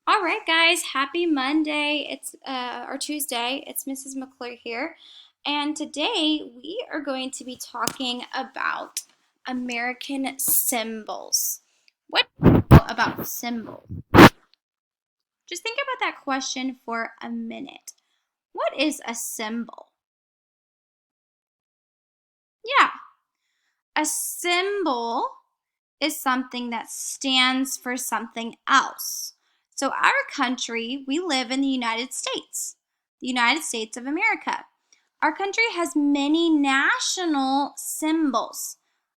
All right, guys, happy Monday. It's or Tuesday. It's Mrs. McClure here. And today we are going to be talking about American symbols. What do you know about symbols? Just think about that question for a minute. What is a symbol? Yeah, a symbol is something that stands for something else. So, our country, we live in the United States of America. Our country has many national symbols.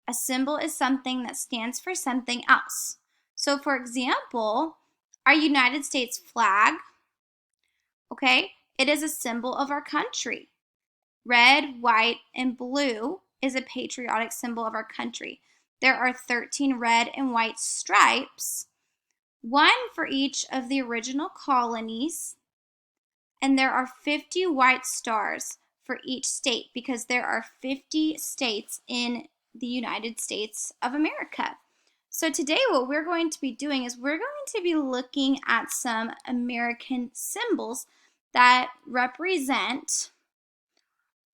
A symbol is something that stands for something else. So, for example, our United States flag, okay, it is a symbol of our country. Red, white, and blue is a patriotic symbol of our country. There are 13 red and white stripes, one for each of the original colonies, and there are 50 white stars for each state because there are 50 states in the United States of America. So today what we're going to be doing is we're going to be looking at some American symbols that represent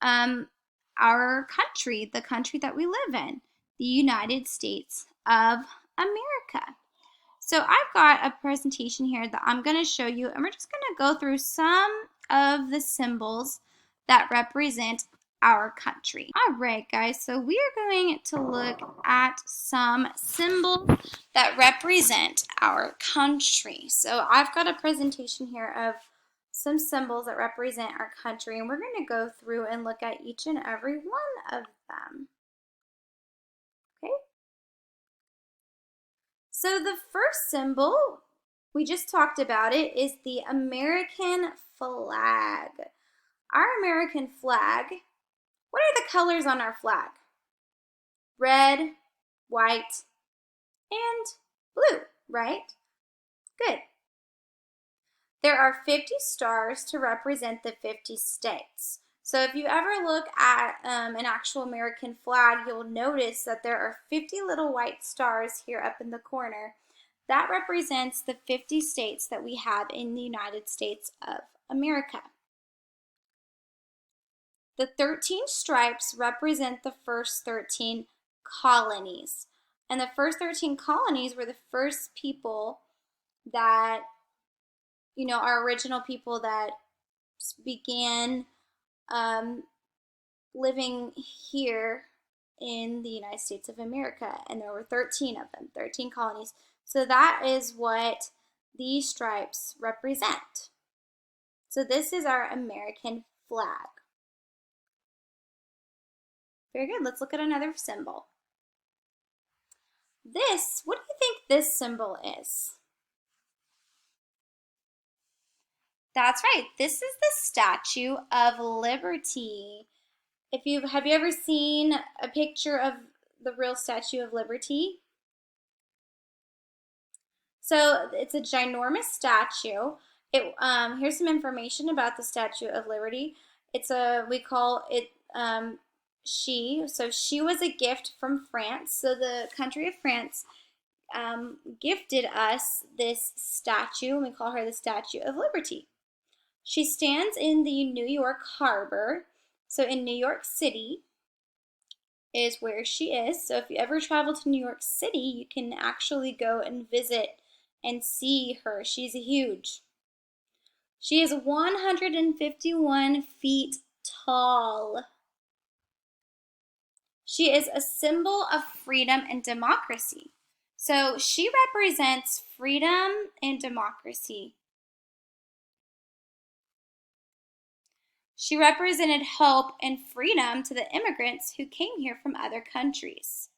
our country, the country that we live in, the United States of America. So I've got a presentation here that I'm going to show you, and we're just going to go through some of the symbols that represent our country. All right, guys, so we are going to look at some symbols that represent our country. So I've got a presentation here of some symbols that represent our country, and we're going to go through and look at each and every one of them. Okay? So the first symbol, we just talked about it, is the American flag. Our American flag, what are the colors on our flag? Red, white, and blue, right? Good. There are 50 stars to represent the 50 states. So if you ever look at an actual American flag, you'll notice that there are 50 little white stars here up in the corner. That represents the 50 states that we have in the United States of America. The 13 stripes represent the first 13 colonies. And the first 13 colonies were the first people that, our original people that began living here in the United States of America. And there were 13 of them, 13 colonies. So that is what these stripes represent. So this is our American flag. Very good. Let's look at another symbol. What do you think this symbol is? That's right. This is the Statue of Liberty. Have you ever seen a picture of the real Statue of Liberty? So it's a ginormous statue. Here's some information about the Statue of Liberty. We call it she. So she was a gift from France. So the country of France gifted us this statue, and we call her the Statue of Liberty. She stands in the New York Harbor. So in New York City is where she is. So if you ever travel to New York City, you can actually go and visit and see her. She's huge. She is 151 feet tall. She is a symbol of freedom and democracy. So she represents freedom and democracy. She represented hope and freedom to the immigrants who came here from other countries.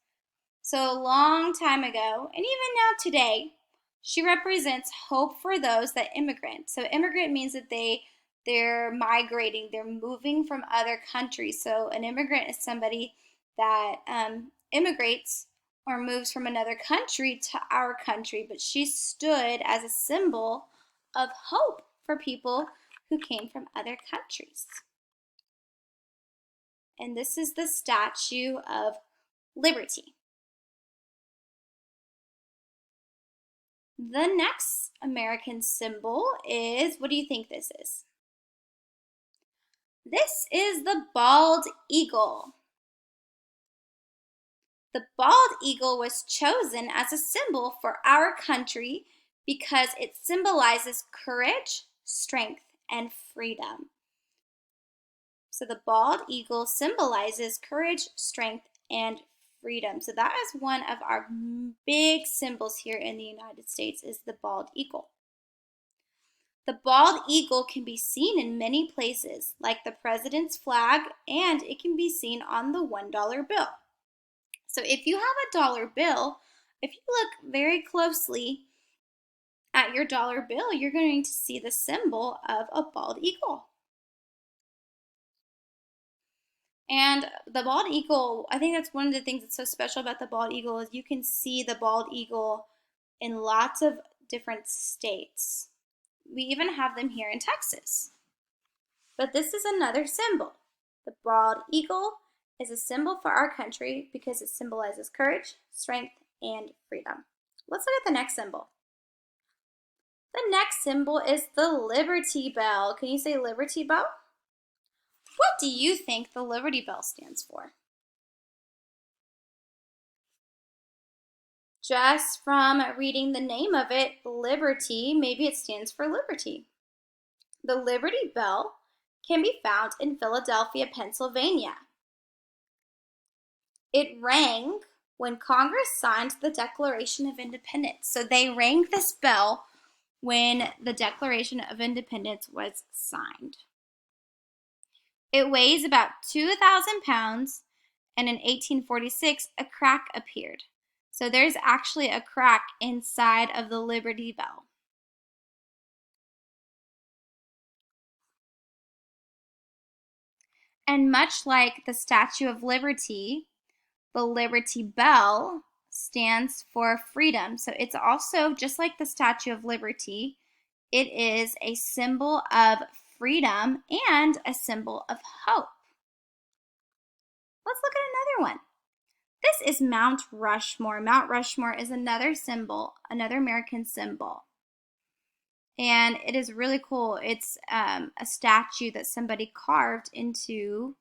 So a long time ago, and even now today, she represents hope for those that immigrant. So immigrant means that they're migrating, they're moving from other countries. So an immigrant is somebody that immigrates or moves from another country to our country, but she stood as a symbol of hope for people who came from other countries. And this is the Statue of Liberty. The next American symbol is, what do you think this is? This is the bald eagle. The bald eagle was chosen as a symbol for our country because it symbolizes courage, strength, and freedom. So the bald eagle symbolizes courage, strength, and freedom. So that is one of our big symbols here in the United States is the bald eagle. The bald eagle can be seen in many places, like the president's flag, and it can be seen on the $1 bill. So if you have a dollar bill, if you look very closely at your dollar bill, you're going to see the symbol of a bald eagle. And the bald eagle, I think that's one of the things that's so special about the bald eagle is you can see the bald eagle in lots of different states. We even have them here in Texas. But this is another symbol. The bald eagle is a symbol for our country because it symbolizes courage, strength, and freedom. Let's look at the next symbol. The next symbol is the Liberty Bell. Can you say Liberty Bell? What do you think the Liberty Bell stands for? Just from reading the name of it, Liberty, maybe it stands for liberty. The Liberty Bell can be found in Philadelphia, Pennsylvania. It rang when Congress signed the Declaration of Independence. So they rang this bell when the Declaration of Independence was signed. It weighs about 2,000 pounds, and in 1846, a crack appeared. So there's actually a crack inside of the Liberty Bell. And much like the Statue of Liberty, the Liberty Bell stands for freedom. So it's also, just like the Statue of Liberty, it is a symbol of freedom and a symbol of hope. Let's look at another one. This is Mount Rushmore. Mount Rushmore is another symbol, another American symbol. And it is really cool. It's a statue that somebody carved into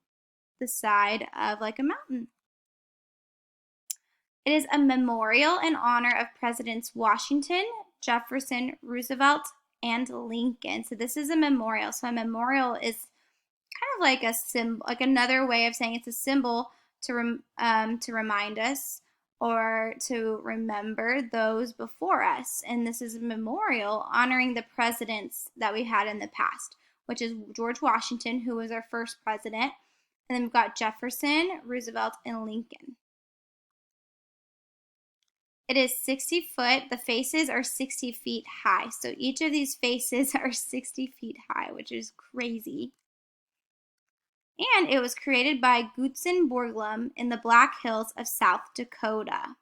the side of like a mountain. It is a memorial in honor of Presidents Washington, Jefferson, Roosevelt, and Lincoln. So this is a memorial. So a memorial is kind of like a symbol, like another way of saying it's a symbol to remind us or to remember those before us. And this is a memorial honoring the presidents that we had in the past, which is George Washington, who was our first president. And then we've got Jefferson, Roosevelt, and Lincoln. It is 60 foot. The faces are 60 feet high. So each of these faces are 60 feet high, which is crazy. And it was created by Gutzon Borglum in the Black Hills of South Dakota.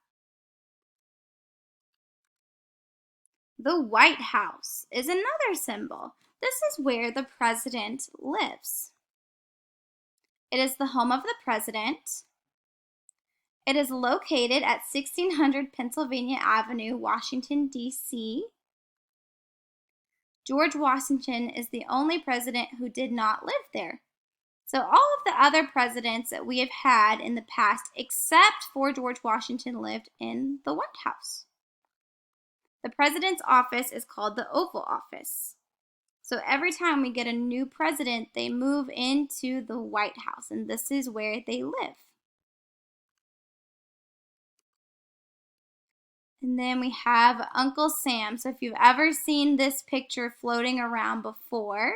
The White House is another symbol. This is where the president lives. It is the home of the president. It is located at 1600 Pennsylvania Avenue, Washington, D.C. George Washington is the only president who did not live there. So all of the other presidents that we have had in the past, except for George Washington, lived in the White House. The president's office is called the Oval Office. So every time we get a new president, they move into the White House, and this is where they live. And then we have Uncle Sam. So if you've ever seen this picture floating around before,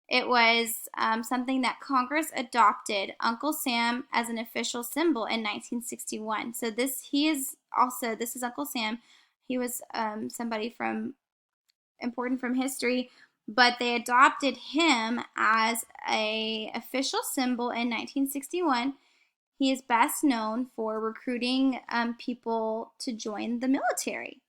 it was something that Congress adopted Uncle Sam as an official symbol in 1961. So this is Uncle Sam. He was somebody important from history, but they adopted him as a official symbol in 1961. He is best known for recruiting people to join the military.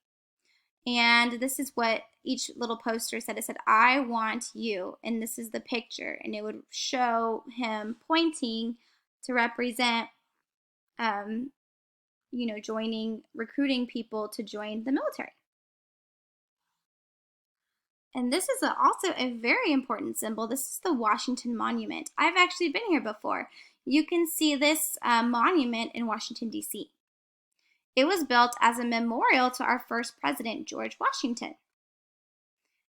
And this is what each little poster said. It said, "I want you." And this is the picture. And it would show him pointing to represent, recruiting people to join the military. And this is also a very important symbol. This is the Washington Monument. I've actually been here before. You can see this monument in Washington, D.C. It was built as a memorial to our first president, George Washington.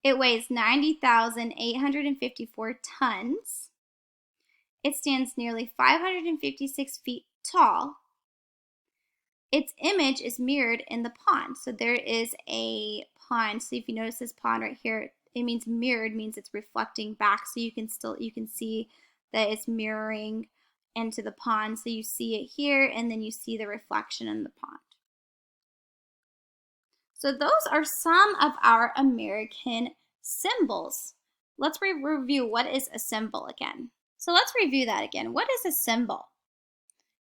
It weighs 90,854 tons. It stands nearly 556 feet tall. Its image is mirrored in the pond. So there is a pond. So if you notice this pond right here, it means mirrored, means it's reflecting back. So you can see that it's mirroring into the pond. So you see it here, and then you see the reflection in the pond. So those are some of our American symbols. Let's review what is a symbol again. So let's review that again. What is a symbol?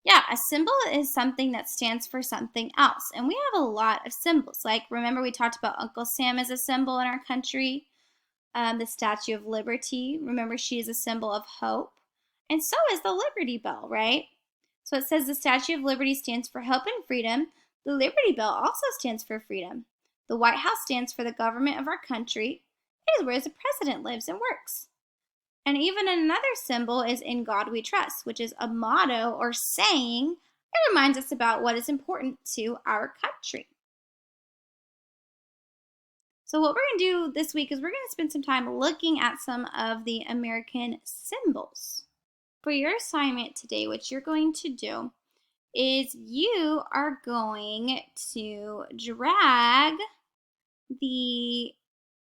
Yeah, a symbol is something that stands for something else. And we have a lot of symbols. Like, remember we talked about Uncle Sam as a symbol in our country. The Statue of Liberty. Remember, she is a symbol of hope. And so is the Liberty Bell, right? So it says the Statue of Liberty stands for hope and freedom. The Liberty Bell also stands for freedom. The White House stands for the government of our country. It is where the president lives and works. And even another symbol is "In God We Trust," which is a motto or saying that reminds us about what is important to our country. So what we're going to do this week is we're going to spend some time looking at some of the American symbols. For your assignment today, what you're going to do is you are going to drag the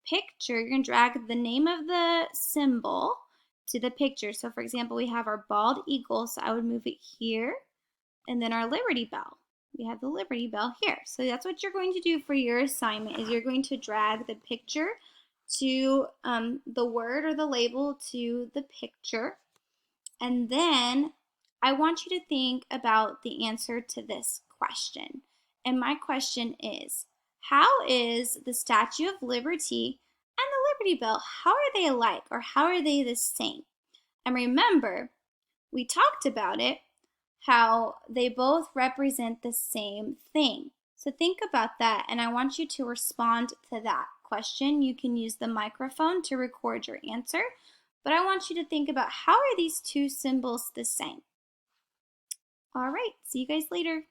picture. You're going to drag the name of the symbol to the picture. So for example, we have our bald eagle, so I would move it here, and then our Liberty Bell. We have the Liberty Bell here. So that's what you're going to do for your assignment, is you're going to drag the picture to the word or the label to the picture. And then I want you to think about the answer to this question. And my question is, how is the Statue of Liberty and the Liberty Bell, how are they alike, or how are they the same? And remember, we talked about it, how they both represent the same thing. So think about that, and I want you to respond to that question. You can use the microphone to record your answer, but I want you to think about, how are these two symbols the same? All right, see you guys later.